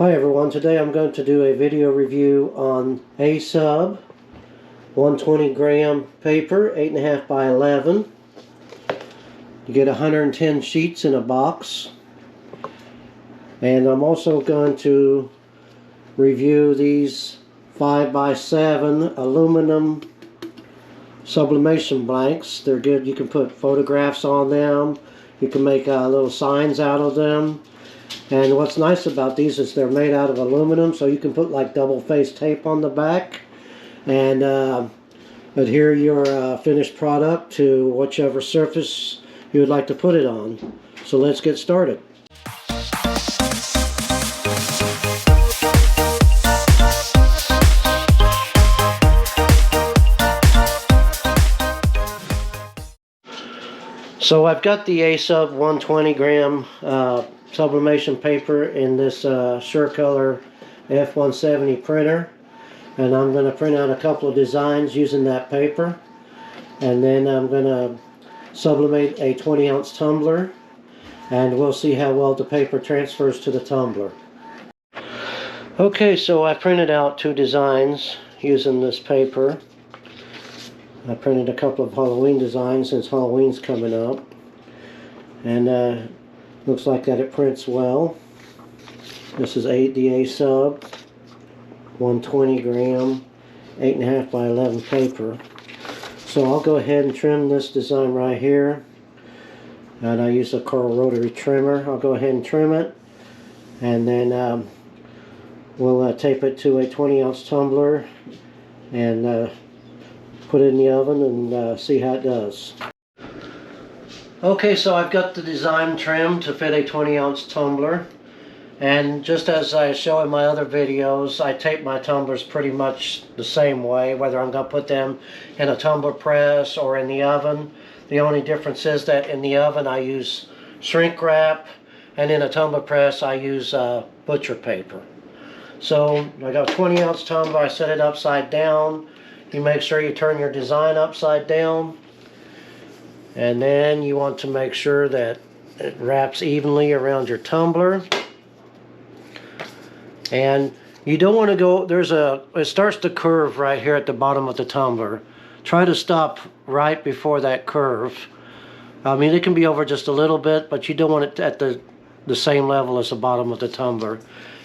Hi everyone, today I'm going to do a video review on Asub 120 gram paper, 8.5 by 11. You get 110 sheets in a box. And I'm also going to review these 5 by 7 aluminum sublimation blanks. They're good. You can put photographs on them. You can make little signs out of them. And what's nice about these is they're made out of aluminum, so you can put like double-faced tape on the back and adhere your finished product to whichever surface you would like to put it on. So let's get started. So I've got the Asub 120 gram sublimation paper in this SureColor F170 printer, and I'm going to print out a couple of designs using that paper, and then I'm going to sublimate a 20-ounce tumbler, and we'll see how well the paper transfers to the tumbler. Okay, so I printed out two designs using this paper. I printed a couple of Halloween designs since Halloween's coming up, and looks like that it prints well. This is the Asub 120 gram 8.5 by 11 paper. So I'll go ahead and trim this design right here, and I use a Rotary trimmer. I'll go ahead and trim it, and then we'll tape it to a 20-ounce tumbler and put it in the oven and see how it does. Okay, so I've got the design trimmed to fit a 20-ounce tumbler, and just as I show in my other videos, I tape my tumblers pretty much the same way, whether I'm going to put them in a tumbler press or in the oven. The only difference is that in the oven I use shrink wrap, and in a tumbler press I use butcher paper. So I got a 20-ounce tumbler. I set it upside down. You make sure you turn your design upside down, and then you want to make sure that it wraps evenly around your tumbler. And you don't want to go, it starts to curve right here at the bottom of the tumbler. Try to stop right before that curve. I mean, it can be over just a little bit, but you don't want it at the same level as the bottom of the tumbler.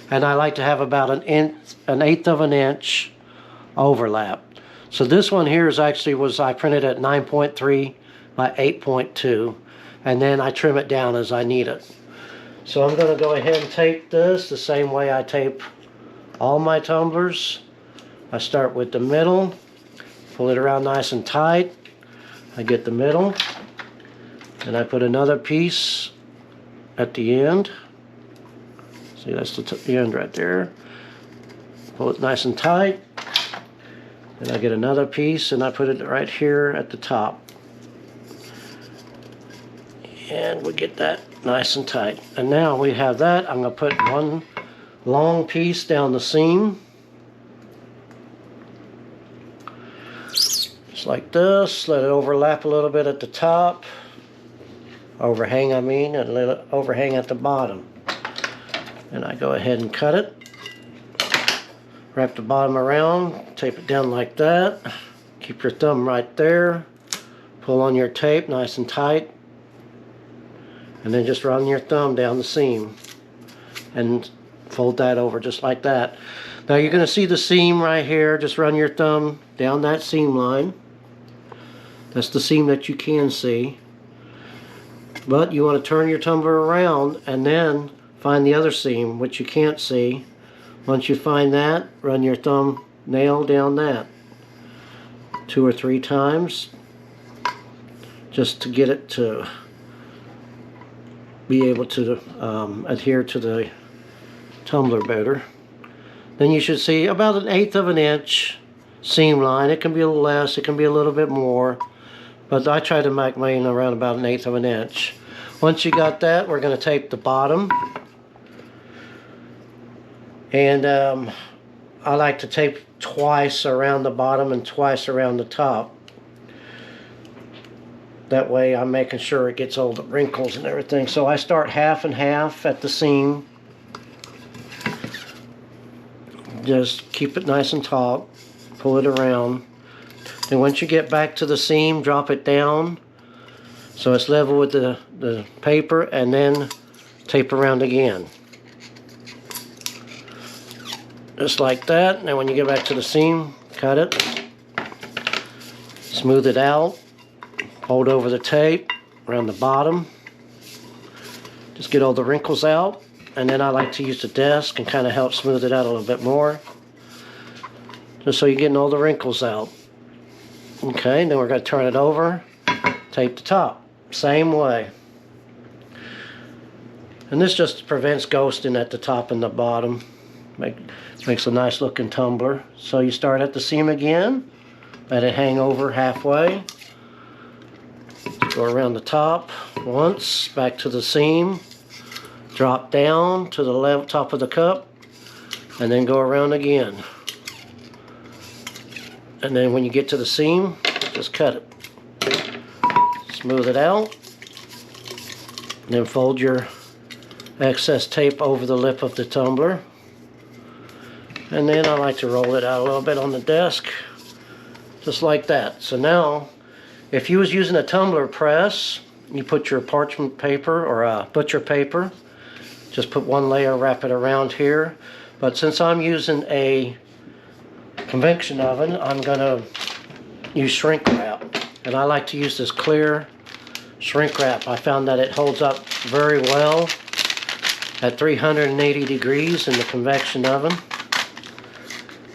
And I like to have about an eighth of an inch overlap. So this one here is actually I printed at 9.3 by 8.2, and then I trim it down as I need it. So I'm going to go ahead and tape this the same way I tape all my tumblers. I start with the middle, pull it around nice and tight. I get the middle, and I put another piece at the end. See, that's the end right there. Pull it nice and tight. Then I get another piece and I put it right here at the top. And we get that nice and tight. And now we have that. I'm going to put one long piece down the seam. Just like this. Let it overlap a little bit at the top. Overhang, I mean, and let it overhang at the bottom. And I go ahead and cut it. Wrap the bottom around, tape it down like that. Keep your thumb right there. Pull on your tape nice and tight. And then just run your thumb down the seam. And fold that over just like that. Now you're going to see the seam right here. Just run your thumb down that seam line. That's the seam that you can see. But you want to turn your tumbler around and then find the other seam, which you can't see. Once you find that, run your thumb nail down that 2 or 3 times just to get it to be able to adhere to the tumbler better. Then you should see about an eighth of an inch seam line. It can be a little less, it can be a little bit more, but I try to make mine around about an eighth of an inch. Once you got that, we're going to tape the bottom. And I like to tape twice around the bottom and twice around the top. That way I'm making sure it gets all the wrinkles and everything. So I start half and half at the seam. just keep it nice and taut, pull it around. Then once you get back to the seam, drop it down so it's level with the paper, and then tape around again. Just like that. Now when you get back to the seam, cut it, smooth it out, fold over the tape around the bottom, just get all the wrinkles out, and then I like to use the desk and kind of help smooth it out a little bit more, just so you're getting all the wrinkles out. Okay, then we're going to turn it over, tape the top, same way. And this just prevents ghosting at the top and the bottom. Makes a nice looking tumbler. So you start at the seam again, let it hang over halfway, go around the top once, back to the seam, drop down to the left top of the cup, and then go around again. And then when you get to the seam, just cut it. Smooth it out. And then fold your excess tape over the lip of the tumbler. And then I like to roll it out a little bit on the desk, just like that. So now, if you was using a tumbler press, you put your parchment paper or a butcher paper, just put one layer, wrap it around here. But since I'm using a convection oven, I'm gonna use shrink wrap. And I like to use this clear shrink wrap. I found that it holds up very well at 380 degrees in the convection oven.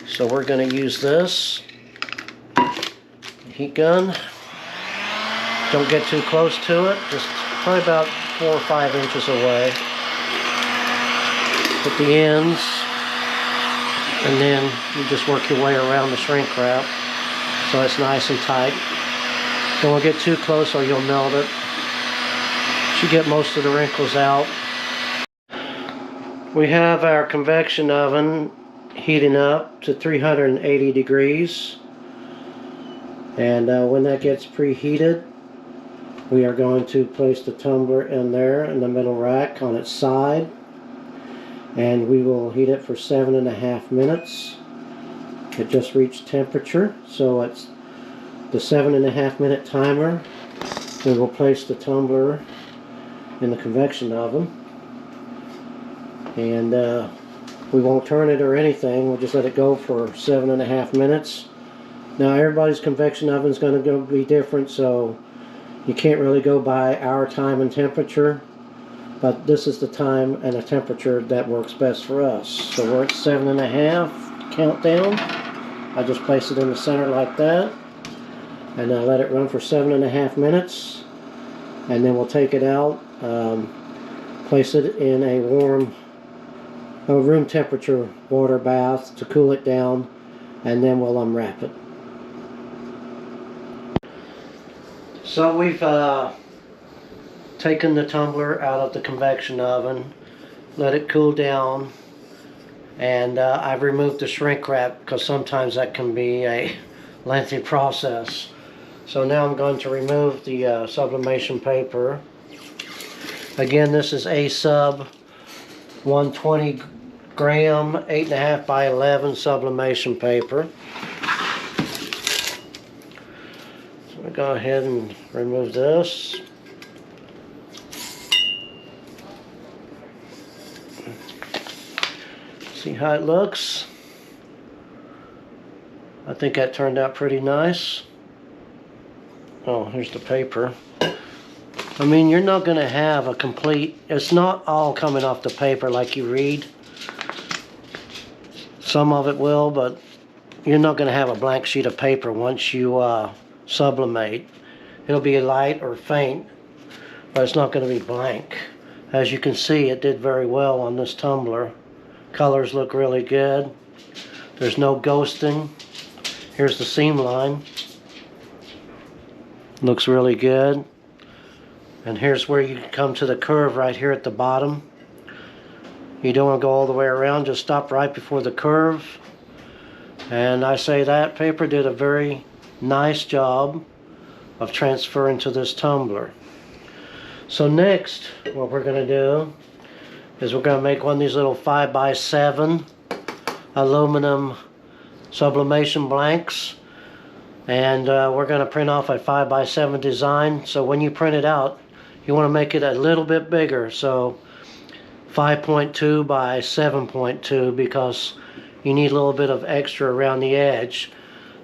So we're going to use this heat gun. Don't get too close to it, just probably about 4 or 5 inches away. Put the ends, and then you just work your way around the shrink wrap so it's nice and tight. Don't get too close or you'll melt it. Should get most of the wrinkles out. We have our convection oven heating up to 380 degrees, and when that gets preheated, we are going to place the tumbler in there in the middle rack on its side, and we will heat it for 7.5 minutes. It just reached temperature, so it's the 7.5 minute timer. We will place the tumbler in the convection oven, and we won't turn it or anything. We'll just let it go for 7.5 minutes. Now everybody's convection oven is going to be different, so you can't really go by our time and temperature, but this is the time and the temperature that works best for us. So we're at 7.5 countdown. I just place it in the center like that, and I let it run for 7.5 minutes, and then we'll take it out, place it in a warm room temperature water bath to cool it down, and then we'll unwrap it. So we've taken the tumbler out of the convection oven, let it cool down, and I've removed the shrink wrap because sometimes that can be a lengthy process. So now I'm going to remove the sublimation paper. Again, this is Asub 120G 8.5 by 11 sublimation paper. So I'm going to go ahead and remove this. See how it looks? I think that turned out pretty nice. Oh, here's the paper. I mean, you're not going to have a complete, it's not all coming off the paper like you read. Some of it will, but you're not going to have a blank sheet of paper once you sublimate. It'll be light or faint, but it's not going to be blank. As you can see, it did very well on this tumbler. Colors look really good. There's no ghosting. Here's the seam line. Looks really good. And here's where you come to the curve right here at the bottom. You don't want to go all the way around, just stop right before the curve. And I say that paper did a very nice job of transferring to this tumbler. So next, what we're going to do is we're going to make one of these little 5x7 aluminum sublimation blanks. And we're going to print off a 5x7 design. So when you print it out, you want to make it a little bit bigger. So 5.2 by 7.2, because you need a little bit of extra around the edge.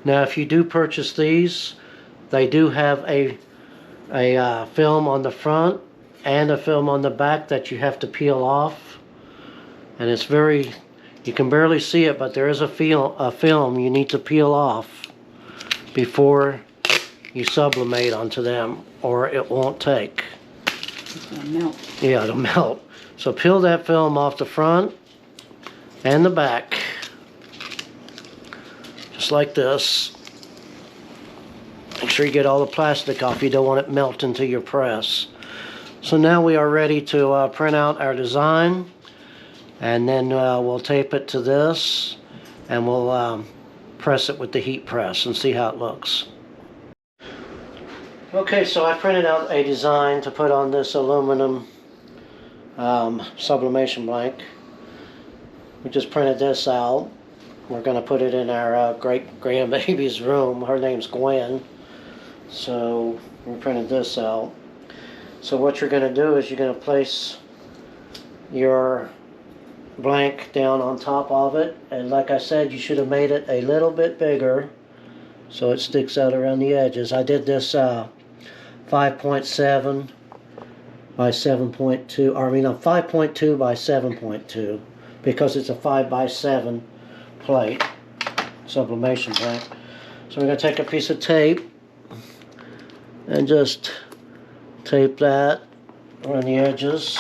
Now if you do purchase these, they do have a film on the front and a film on the back that you have to peel off. And it's very, you can barely see it, but there is a film you need to peel off before you sublimate onto them, or it won't take. It's gonna melt. Yeah, it'll melt. So peel that film off the front and the back, just like this. Make sure you get all the plastic off. You don't want it melt into your press. So now we are ready to print out our design, and then we'll tape it to this, and we'll press it with the heat press and see how it looks. Okay, so I printed out a design to put on this aluminum sublimation blank. We just printed this out. We're going to put it in our great grandbaby's room. Her name's Gwen. So we printed this out. So what you're going to do is you're going to place your blank down on top of it, and like I said, you should have made it a little bit bigger so it sticks out around the edges. I did this 5.7 by 7.2, or I mean 5.2 by 7.2, because it's a 5x7 plate, sublimation blank. So we're going to take a piece of tape and just tape that around the edges,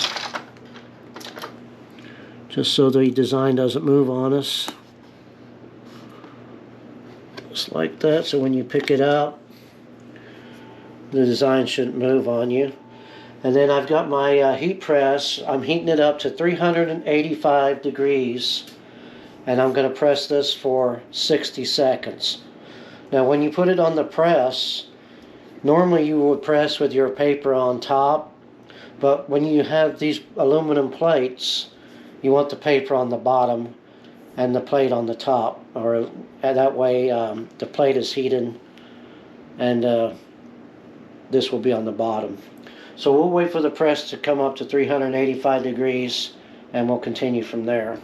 just so the design doesn't move on us. Just like that, so when you pick it up, the design shouldn't move on you. And then I've got my heat press. I'm heating it up to 385 degrees, and I'm going to press this for 60 seconds. Now when you put it on the press, normally you would press with your paper on top, but when you have these aluminum plates, you want the paper on the bottom and the plate on the top, or that way the plate is heated and this will be on the bottom. So we'll wait for the press to come up to 385 degrees and we'll continue from there.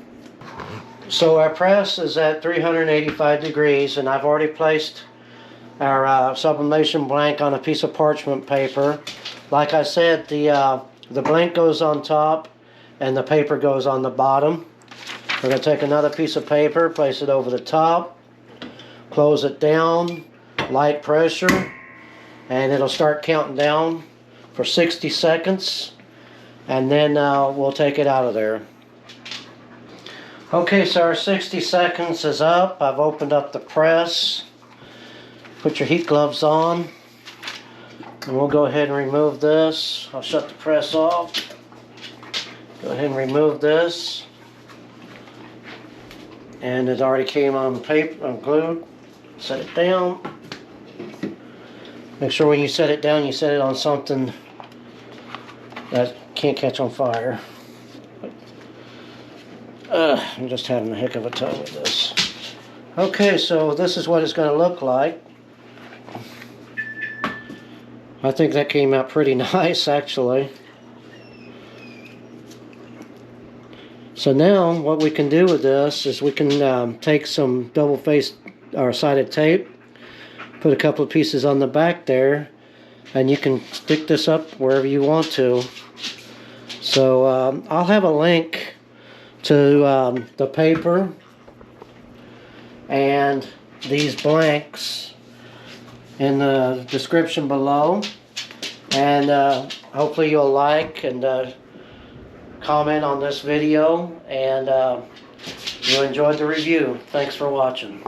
So our press is at 385 degrees, and I've already placed our sublimation blank on a piece of parchment paper. Like I said, the blank goes on top and the paper goes on the bottom. We're going to take another piece of paper, place it over the top, close it down, light pressure, and it'll start counting down for 60 seconds, and then we'll take it out of there. Okay, so our 60 seconds is up. I've opened up the press. Put your heat gloves on, and we'll go ahead and remove this. I'll shut the press off. Go ahead and remove this. And it already came on paper, on glue. Set it down. Make sure when you set it down, you set it on something that can't catch on fire. I'm just having a heck of a time with this. Okay, so this is what it's going to look like. I think that came out pretty nice, actually. So now what we can do with this is we can take some double-faced or sided tape, put a couple of pieces on the back there, and you can stick this up wherever you want to. So I'll have a link to the paper and these blanks in the description below, and hopefully you'll like and comment on this video, and you enjoyed the review. Thanks for watching.